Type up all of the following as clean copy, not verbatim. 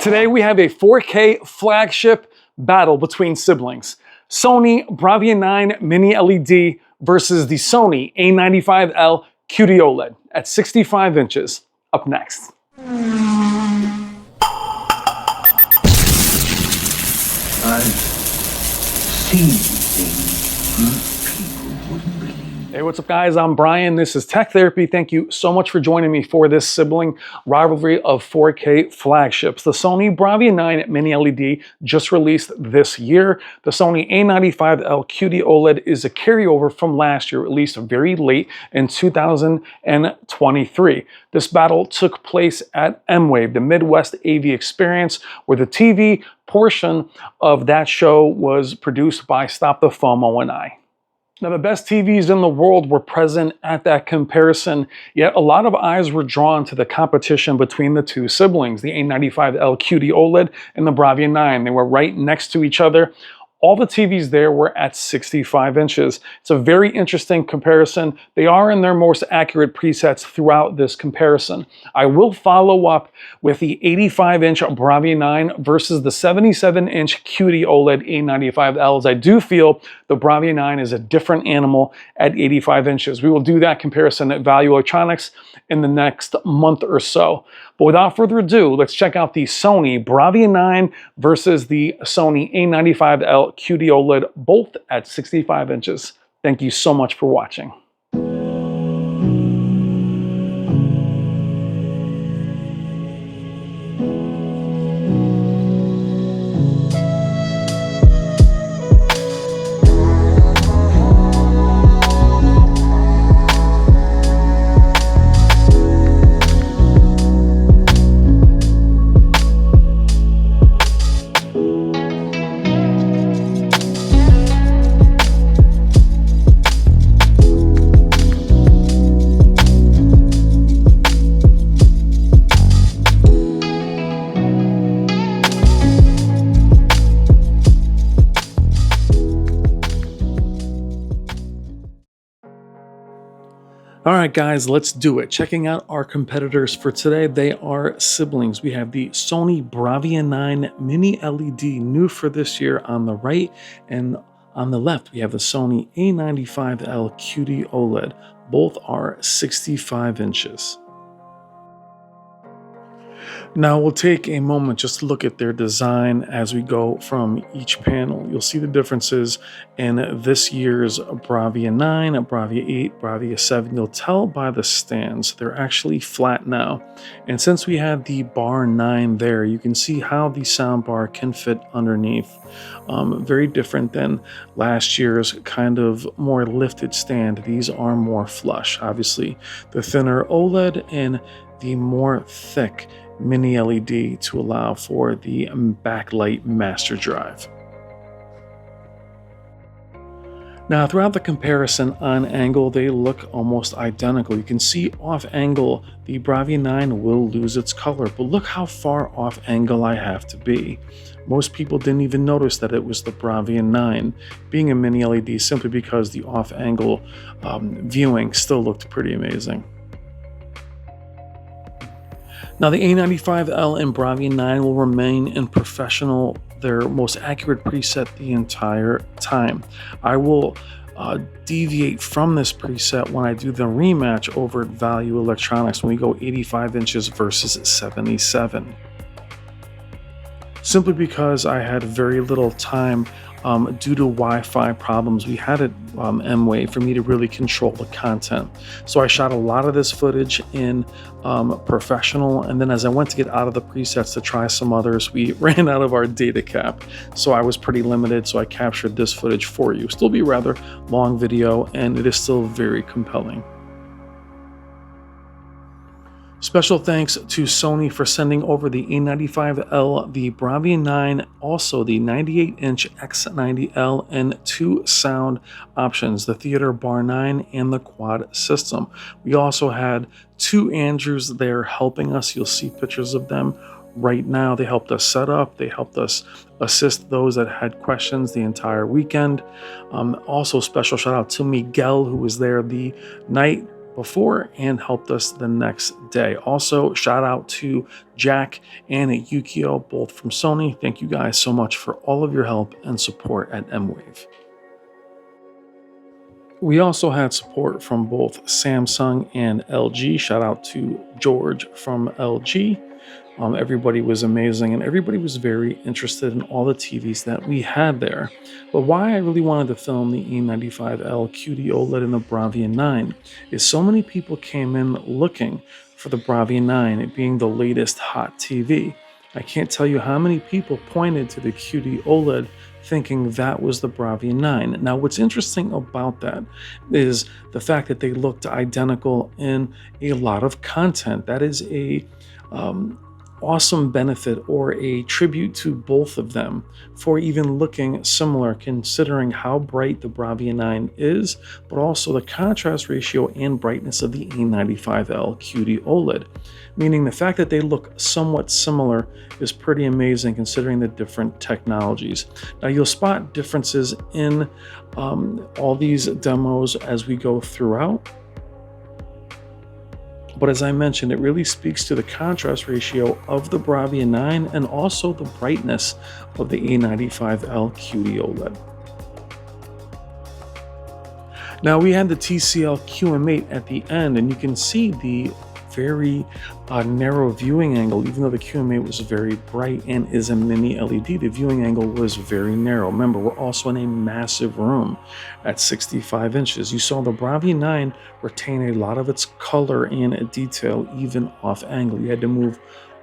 Today we have a 4K flagship battle between siblings. Sony Bravia 9 Mini LED versus the Sony A95L QD-OLED at 65 inches. Up next. I've seen things people wouldn't believe. Hey, what's up guys? I'm Brian. This is Tech Therapy. Thank you so much for joining me for this sibling rivalry of 4K flagships. The Sony Bravia 9 Mini LED just released this year. The Sony A95L QD-OLED is a carryover from last year, released very late in 2023. This battle took place at M-Wave, the Midwest AV Experience, where the TV portion of that show was produced by Stop the FOMO and I. Now, the best TVs in the world were present at that comparison, yet a lot of eyes were drawn to the competition between the two siblings, the A95L QD-OLED and the Bravia 9. They were right next to each other. All the TVs there were at 65 inches. It's a very interesting comparison. They are in their most accurate presets throughout this comparison. I will follow up with the 85-inch Bravia 9 versus the 77-inch QD-OLED A95Ls. I do feel the Bravia 9 is a different animal at 85 inches. We will do that comparison at Value Electronics in the next month or so. But without further ado, let's check out the Sony Bravia 9 versus the Sony A95L QD-OLED, both at 65 inches. Thank you so much for watching. All right, guys, let's do it. Checking out our competitors for today. They are siblings. We have the Sony Bravia 9 Mini LED, new for this year, on the right, and on the left, we have the Sony A95L QD-OLED. Both are 65 inches. Now we'll take a moment just to look at their design as we go from each panel. You'll see the differences in this year's Bravia 9, Bravia 8, Bravia 7. You'll tell by the stands. They're actually flat now. And since we had the bar 9 there, you can see how the soundbar can fit underneath. Very different than last year's kind of more lifted stand. These are more flush. Obviously, the thinner OLED and the more thick Mini LED to allow for the backlight master drive. Now, throughout the comparison on angle, they look almost identical. You can see off angle, the Bravia 9 will lose its color, but look how far off angle I have to be. Most people didn't even notice that it was the Bravia 9 being a Mini LED simply because the off angle viewing still looked pretty amazing. Now, the A95L and Bravia 9 will remain in professional, their most accurate preset the entire time. I will deviate from this preset when I do the rematch over at Value Electronics when we go 85 inches versus 77. Simply because I had very little time due to Wi-Fi problems we had at M-Wave for me to really control the content. So I shot a lot of this footage in professional, and then as I went to get out of the presets to try some others, we ran out of our data cap. So I was pretty limited, so I captured this footage for you. Still be a rather long video, and it is still very compelling. Special thanks to Sony for sending over the A95L, the Bravia 9, also the 98-inch X90L, and 2 sound options, the Theater Bar 9 and the Quad system. We also had 2 Andrews there helping us. You'll see pictures of them right now. They helped us set up. They helped us assist those that had questions the entire weekend. Also, special shout out to Miguel, who was there the night before and helped us the next day. Also, shout out to Jack and Yukio, both from Sony. Thank you guys so much for all of your help and support at M-Wave. We also had support from both Samsung and LG. Shout out to George from LG. Everybody was amazing, and everybody was very interested in all the TVs that we had there. But why I really wanted to film the A95L QD-OLED and the Bravia 9 is so many people came in looking for the Bravia 9, it being the latest hot TV. I can't tell you how many people pointed to the QD-OLED thinking that was the Bravia 9. Now, what's interesting about that is the fact that they looked identical in a lot of content. That is a awesome benefit or a tribute to both of them for even looking similar, considering how bright the Bravia 9 is, but also the contrast ratio and brightness of the A95L QD-OLED. Meaning the fact that they look somewhat similar is pretty amazing considering the different technologies. Now you'll spot differences in all these demos as we go throughout. But as I mentioned, it really speaks to the contrast ratio of the Bravia 9 and also the brightness of the A95L QD-OLED. Now we had the TCL QM8 at the end, and you can see the very narrow viewing angle. Even though the QM8 was very bright and is a mini LED, the viewing angle was very narrow. Remember, we're also in a massive room at 65 inches. You saw the Bravia 9 retain a lot of its color and detail even off angle. You had to move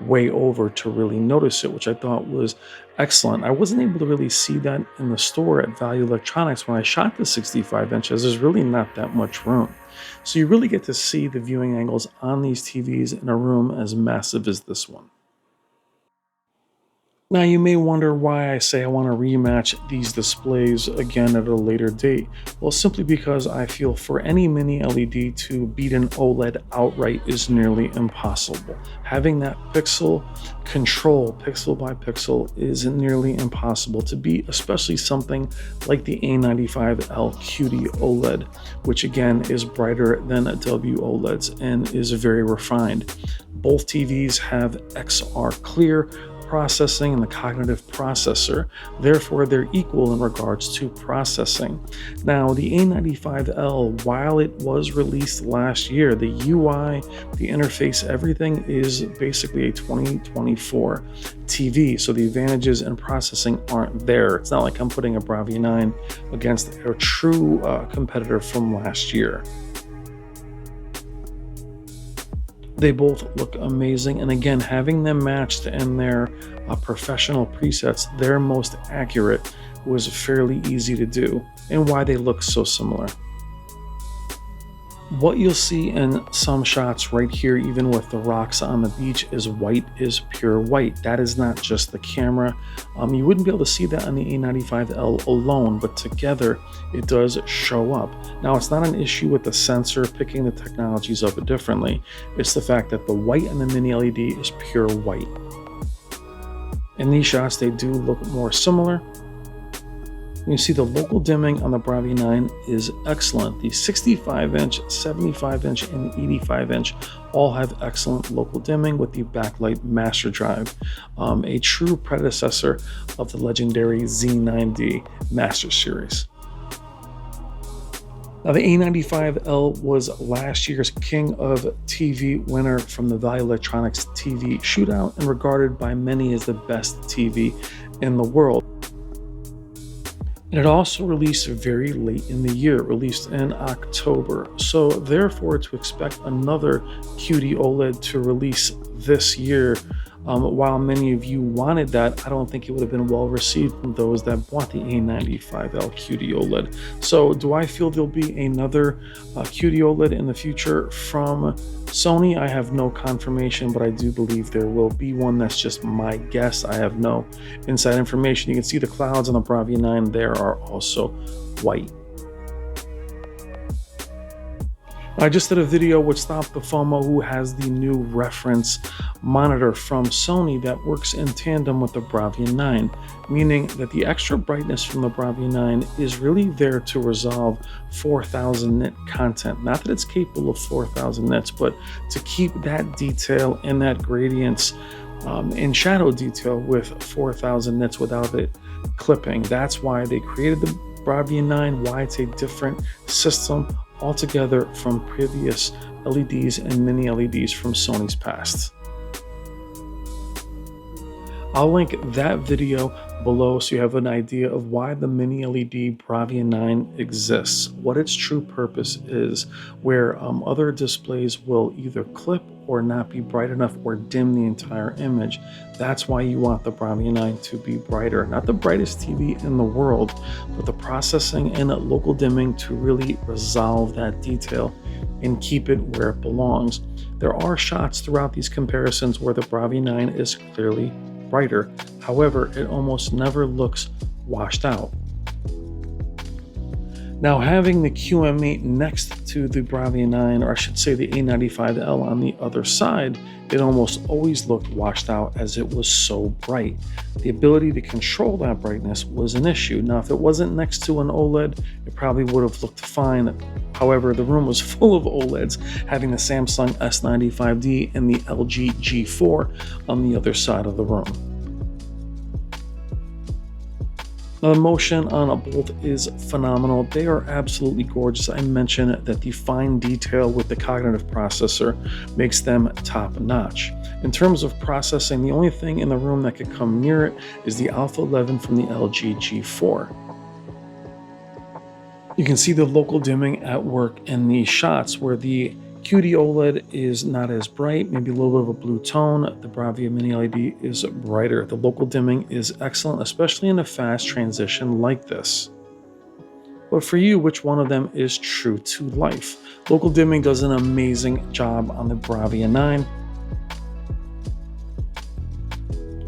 way over to really notice it, which I thought was excellent. I wasn't able to really see that in the store at Value Electronics when I shot the 65 inches. There's really not that much room. So you really get to see the viewing angles on these TVs in a room as massive as this one. Now you may wonder why I say I want to rematch these displays again at a later date. Well, simply because I feel for any mini LED to beat an OLED outright is nearly impossible. Having that pixel control, pixel by pixel, is nearly impossible to beat, especially something like the A95L QD-OLED, which again is brighter than WOLEDs and is very refined. Both TVs have XR clear processing and the cognitive processor, therefore they're equal in regards to processing. Now the A95L, while it was released last year, the UI, the interface, everything is basically a 2024 TV, so the advantages in processing aren't there. It's not like I'm putting a Bravia 9 against a true competitor from last year. They both look amazing, and again, having them matched in their professional presets, their most accurate, was fairly easy to do, and why they look so similar. What you'll see in some shots right here, even with the rocks on the beach, is white is pure white. That is not just the camera. You wouldn't be able to see that on the A95L alone, but together it does show up. Now, it's not an issue with the sensor picking the technologies up differently. It's the fact that the white on the mini LED is pure white. In these shots, they do look more similar. You see the local dimming on the Bravia 9 is excellent. The 65-inch, 75-inch, and 85-inch all have excellent local dimming with the backlight master drive, a true predecessor of the legendary Z9D Master Series. Now, the A95L was last year's King of TV winner from the Value Electronics TV Shootout and regarded by many as the best TV in the world. And it also released very late in the year, released in October. So therefore, to expect another QD-OLED to release this year, while many of you wanted that, I don't think it would have been well received from those that bought the A95L QD-OLED. So do I feel there'll be another QD-OLED in the future from Sony? I have no confirmation, but I do believe there will be one. That's just my guess. I have no inside information. You can see the clouds on the Bravia 9 there are also white. I just did a video with Stop the FOMO, who has the new reference monitor from Sony that works in tandem with the Bravia 9, meaning that the extra brightness from the Bravia 9 is really there to resolve 4000 nit content. Not that it's capable of 4000 nits, but to keep that detail and that gradients in shadow detail with 4000 nits without it clipping. That's why they created the Bravia 9, why it's a different system altogether from previous LEDs and mini LEDs from Sony's past. I'll link that video below so you have an idea of why the mini LED Bravia 9 exists, what its true purpose is, where other displays will either clip or not be bright enough or dim the entire image. That's why you want the Bravia 9 to be brighter. Not the brightest TV in the world, but the processing and local dimming to really resolve that detail and keep it where it belongs. There are shots throughout these comparisons where the Bravia 9 is clearly brighter. However, it almost never looks washed out. Now, having the QM8 next to the Bravia 9, or I should say the A95L on the other side, it almost always looked washed out as it was so bright. The ability to control that brightness was an issue. Now, if it wasn't next to an OLED, it probably would have looked fine. However, the room was full of OLEDs, having the Samsung S95D and the LG G4 on the other side of the room. Now, the motion on both is phenomenal. They are absolutely gorgeous. I mentioned that the fine detail with the cognitive processor makes them top notch. In terms of processing, the only thing in the room that could come near it is the Alpha 11 from the LG G4. You can see the local dimming at work in the shots where the QD-OLED is not as bright, maybe a little bit of a blue tone. The Bravia Mini LED is brighter. The local dimming is excellent, especially in a fast transition like this. But for you, which one of them is true to life? Local dimming does an amazing job on the Bravia 9.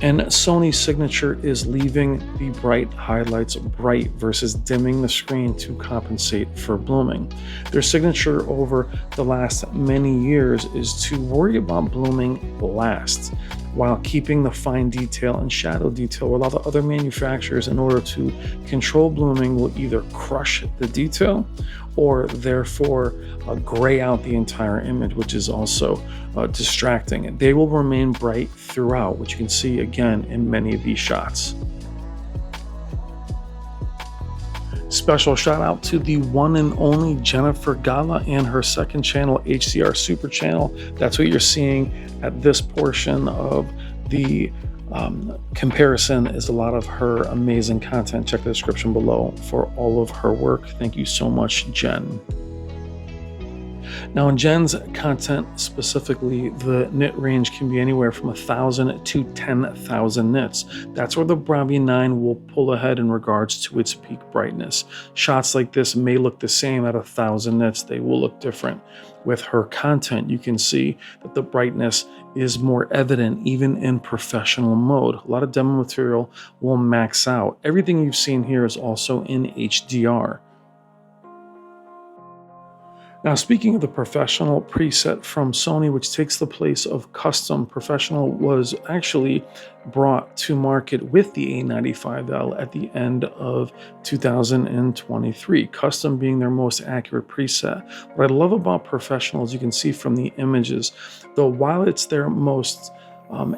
And Sony's signature is leaving the bright highlights bright versus dimming the screen to compensate for blooming. Their signature over the last many years is to worry about blooming last, while keeping the fine detail and shadow detail, while the other manufacturers, in order to control blooming, will either crush the detail or therefore gray out the entire image, which is also distracting. They will remain bright throughout, which you can see again in many of these shots. Special shout out to the one and only Jennifer Gala and her second channel, HDR Super Channel. That's what you're seeing at this portion of the comparison, is a lot of her amazing content. Check the description below for all of her work. Thank you so much, Jen. Now, in Jen's content specifically, the nit range can be anywhere from 1,000 to 10,000 nits. That's where the Bravia 9 will pull ahead in regards to its peak brightness. Shots like this may look the same at 1,000 nits. They will look different. With her content, you can see that the brightness is more evident even in professional mode. A lot of demo material will max out. Everything you've seen here is also in HDR. Now, speaking of the professional preset from Sony, which takes the place of custom, professional was actually brought to market with the A95L at the end of 2023, custom being their most accurate preset. What I love about professional, as you can see from the images, though while it's their most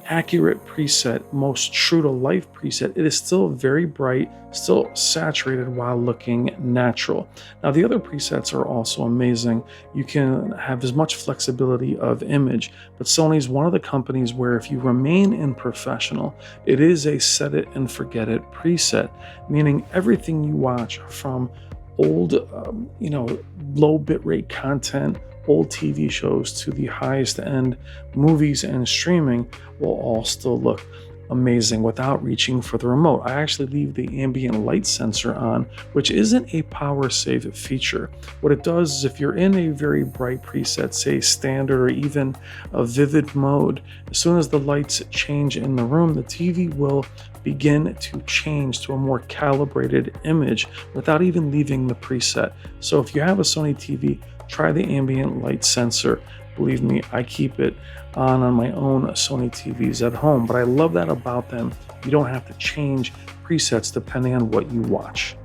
accurate preset, most true to life preset, it is still very bright, still saturated while looking natural. Now, the other presets are also amazing. You can have as much flexibility of image, but Sony's one of the companies where if you remain in professional, it is a set it and forget it preset, meaning everything you watch from old, low bitrate content, old TV shows to the highest end movies and streaming will all still look amazing without reaching for the remote. I actually leave the ambient light sensor on, which isn't a power save feature. What it does is if you're in a very bright preset, say standard or even a vivid mode, as soon as the lights change in the room, the TV will begin to change to a more calibrated image without even leaving the preset. So if you have a Sony TV, try the ambient light sensor. Believe me, I keep it on my own Sony TVs at home, but I love that about them. You don't have to change presets depending on what you watch.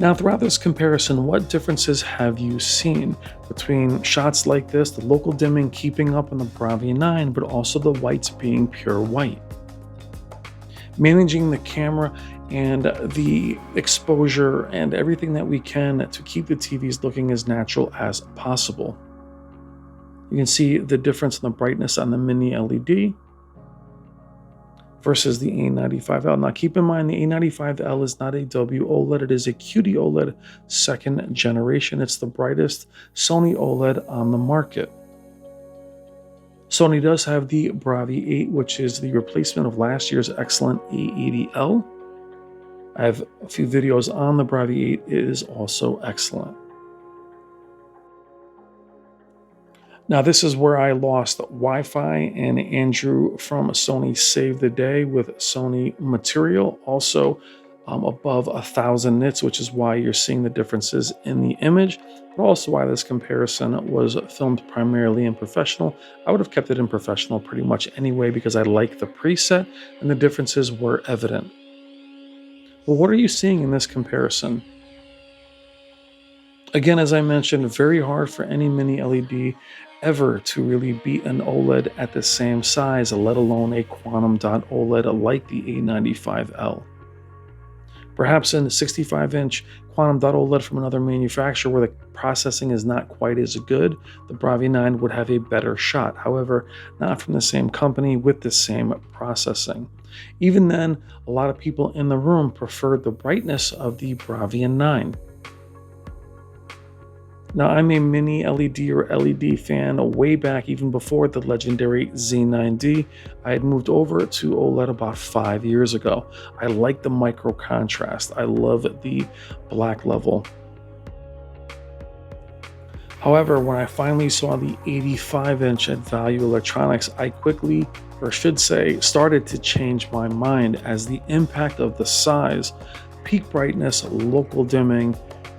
Now, throughout this comparison, what differences have you seen between shots like this, the local dimming keeping up on the Bravia 9, but also the whites being pure white? Managing the camera and the exposure and everything that we can to keep the TVs looking as natural as possible. You can see the difference in the brightness on the mini LED versus the A95L. Now keep in mind, the A95L is not a WOLED, it is a QD-OLED second generation. It's the brightest Sony OLED on the market. Sony does have the Bravia 8, which is the replacement of last year's excellent A80L. I have a few videos on the Bravia 8. It is also excellent. Now, this is where I lost Wi-Fi, and Andrew from Sony saved the day with Sony material, also above 1,000 nits, which is why you're seeing the differences in the image, but also why this comparison was filmed primarily in professional. I would have kept it in professional pretty much anyway because I like the preset and the differences were evident. Well, what are you seeing in this comparison? Again, as I mentioned, very hard for any mini LED ever to really beat an OLED at the same size, let alone a quantum dot OLED like the A95L. Perhaps in a 65-inch quantum dot OLED from another manufacturer where the processing is not quite as good, the Bravia 9 would have a better shot. However, not from the same company with the same processing. Even then, a lot of people in the room preferred the brightness of the Bravia 9. Now, I'm a mini LED or LED fan way back, even before the legendary Z9D. I had moved over to OLED about 5 years ago. I like the micro contrast. I love the black level. However, when I finally saw the 85-inch at Value Electronics, I quickly, or should say, started to change my mind as the impact of the size, peak brightness, local dimming,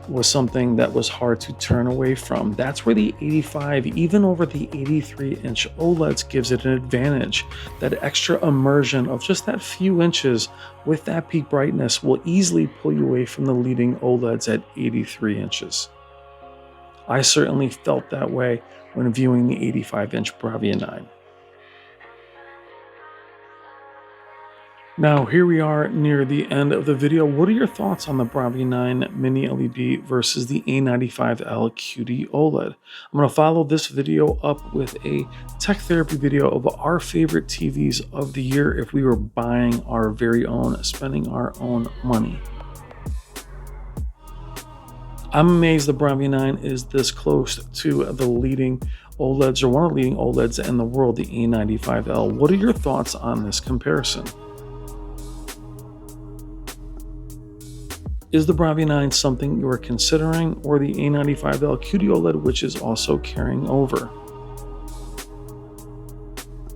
was something that was hard to turn away from. That's where the 85, even over the 83-inch OLEDs, gives it an advantage. That extra immersion of just that few inches with that peak brightness will easily pull you away from the leading OLEDs at 83 inches. I certainly felt that way when viewing the 85-inch Bravia 9. Now, here we are near the end of the video. What are your thoughts on the Bravia 9 Mini LED versus the A95L QD-OLED? I'm going to follow this video up with a tech therapy video of our favorite TVs of the year if we were buying our very own, spending our own money. I'm amazed the Bravia 9 is this close to the leading OLEDs, or one of the leading OLEDs in the world, the A95L. What are your thoughts on this comparison? Is the Bravia 9 something you are considering, or the A95L QD-OLED, which is also carrying over?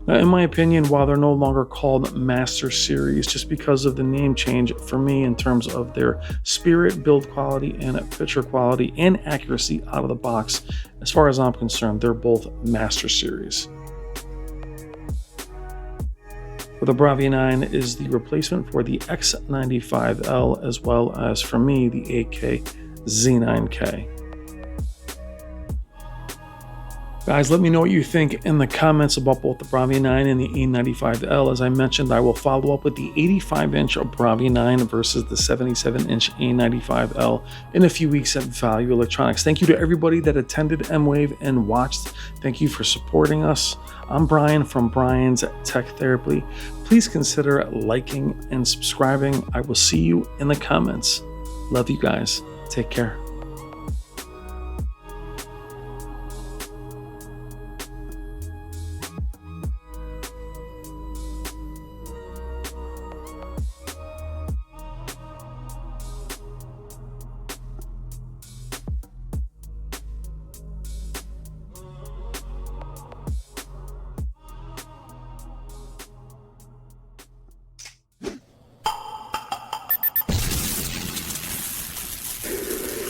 Now, in my opinion, while they're no longer called Master Series, just because of the name change for me in terms of their spirit, build quality, and picture quality and accuracy out of the box, as far as I'm concerned, they're both Master Series. But the Bravia 9 is the replacement for the X95L, as well as, for me, the 8K Z9K. Guys, let me know what you think in the comments about both the Bravia 9 and the A95L. As I mentioned, I will follow up with the 85-inch Bravia 9 versus the 77-inch A95L in a few weeks at Value Electronics. Thank you to everybody that attended M-Wave and watched. Thank you for supporting us. I'm Brian from Brian's Tech Therapy. Please consider liking and subscribing. I will see you in the comments. Love you guys. Take care.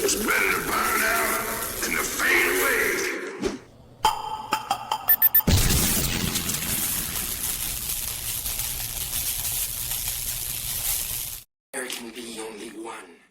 It's better to burn out than to fade can be only one.